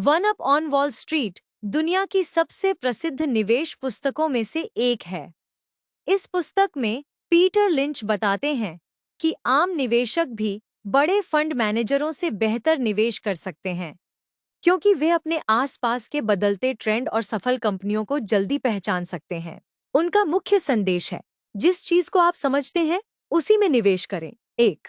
One up on wall street दुनिया की सबसे प्रसिद्ध निवेश पुस्तकों में से एक है। इस पुस्तक में पीटर लिंच बताते हैं कि आम निवेशक भी बड़े फंड मैनेजरों से बेहतर निवेश कर सकते हैं, क्योंकि वे अपने आसपास के बदलते ट्रेंड और सफल कंपनियों को जल्दी पहचान सकते हैं। उनका मुख्य संदेश है, जिस चीज को आप समझते हैं उसी में निवेश करें। एक,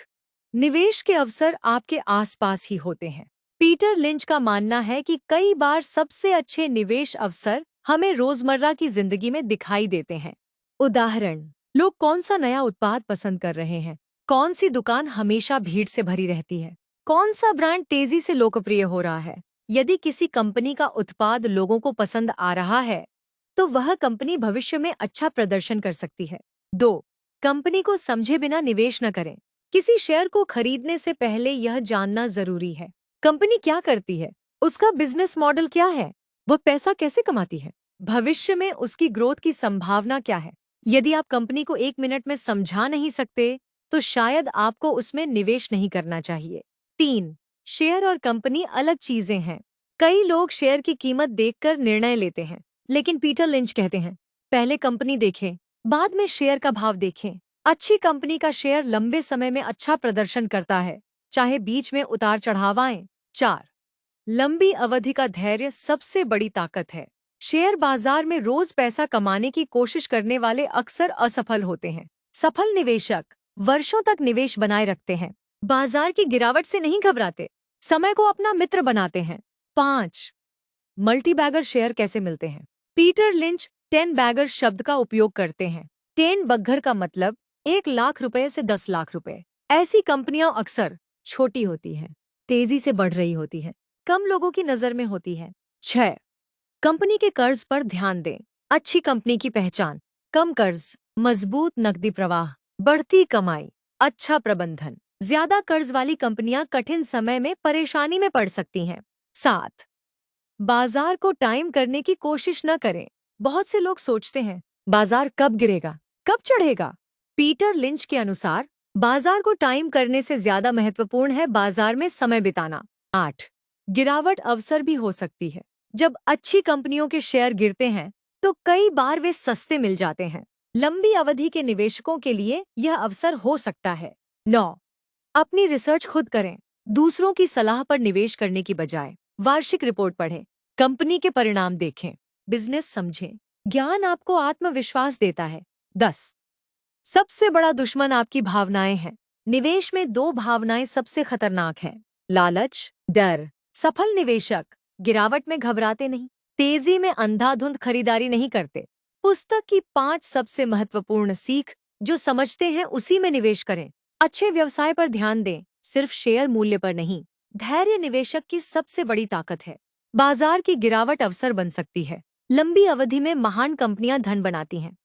निवेश के अवसर आपके आसपास ही होते हैं। पीटर लिंच का मानना है कि कई बार सबसे अच्छे निवेश अवसर हमें रोजमर्रा की जिंदगी में दिखाई देते हैं। उदाहरण, लोग कौन सा नया उत्पाद पसंद कर रहे हैं, कौन सी दुकान हमेशा भीड़ से भरी रहती है, कौन सा ब्रांड तेजी से लोकप्रिय हो रहा है। यदि किसी कंपनी का उत्पाद लोगों को पसंद आ रहा है, तो वह कंपनी भविष्य में अच्छा प्रदर्शन कर सकती है। 2, कंपनी को समझे बिना निवेश न करें। किसी शेयर को खरीदने से पहले यह जानना जरूरी है, कंपनी क्या करती है, उसका बिजनेस मॉडल क्या है, वह पैसा कैसे कमाती है, भविष्य में उसकी ग्रोथ की संभावना क्या है। यदि आप कंपनी को 1 मिनट में समझा नहीं सकते, तो शायद आपको उसमें निवेश नहीं करना चाहिए। 3, शेयर और कंपनी अलग चीजें हैं। कई लोग शेयर की कीमत देखकर निर्णय लेते हैं, लेकिन पीटर लिंच कहते हैं, पहले कंपनी देखें, बाद में शेयर का भाव देखें। अच्छी कंपनी का शेयर लंबे समय में अच्छा प्रदर्शन करता है, चाहे बीच में उतार चढ़ाव आए। 4, लंबी अवधि का धैर्य सबसे बड़ी ताकत है। शेयर बाजार में रोज पैसा कमाने की कोशिश करने वाले अक्सर असफल होते हैं। सफल निवेशक वर्षों तक निवेश बनाए रखते हैं, बाजार की गिरावट से नहीं घबराते, समय को अपना मित्र बनाते हैं। 5, मल्टीबैगर शेयर कैसे मिलते हैं। पीटर लिंच 10 बैगर शब्द का उपयोग करते हैं। 10 बग्घर का मतलब 1 लाख रुपए से 10 लाख रुपए। ऐसी कंपनियां अक्सर छोटी होती हैं, तेजी से बढ़ रही होती हैं, कम लोगों की नजर में होती हैं। 6, कंपनी के कर्ज पर ध्यान दें। अच्छी कंपनी की पहचान, कम कर्ज, मजबूत नकदी प्रवाह, बढ़ती कमाई, अच्छा प्रबंधन। ज्यादा कर्ज वाली कंपनियां कठिन समय में परेशानी में पड़ सकती हैं। 7, बाजार को टाइम करने की कोशिश न करें। बहुत से लोग सोचते हैं, बाजार कब गिरेगा, कब चढ़ेगा। पीटर लिंच के अनुसार बाजार को टाइम करने से ज्यादा महत्वपूर्ण है बाजार में समय बिताना। 8, गिरावट अवसर भी हो सकती है। जब अच्छी कंपनियों के शेयर गिरते हैं, तो कई बार वे सस्ते मिल जाते हैं। लंबी अवधि के निवेशकों के लिए यह अवसर हो सकता है। 9, अपनी रिसर्च खुद करें। दूसरों की सलाह पर निवेश करने की बजाय वार्षिक रिपोर्ट पढ़ें, कंपनी के परिणाम देखें, बिजनेस समझें। ज्ञान आपको आत्मविश्वास देता है। 10, सबसे बड़ा दुश्मन आपकी भावनाएं हैं। निवेश में 2 भावनाएं सबसे खतरनाक हैं, लालच, डर। सफल निवेशक गिरावट में घबराते नहीं, तेजी में अंधाधुंध खरीदारी नहीं करते। पुस्तक की 5 सबसे महत्वपूर्ण सीख, जो समझते हैं उसी में निवेश करें। अच्छे व्यवसाय पर ध्यान दें, सिर्फ शेयर मूल्य पर नहीं। धैर्य निवेशक की सबसे बड़ी ताकत है। बाजार की गिरावट अवसर बन सकती है, लंबी अवधि में महान कंपनियां धन बनाती हैं।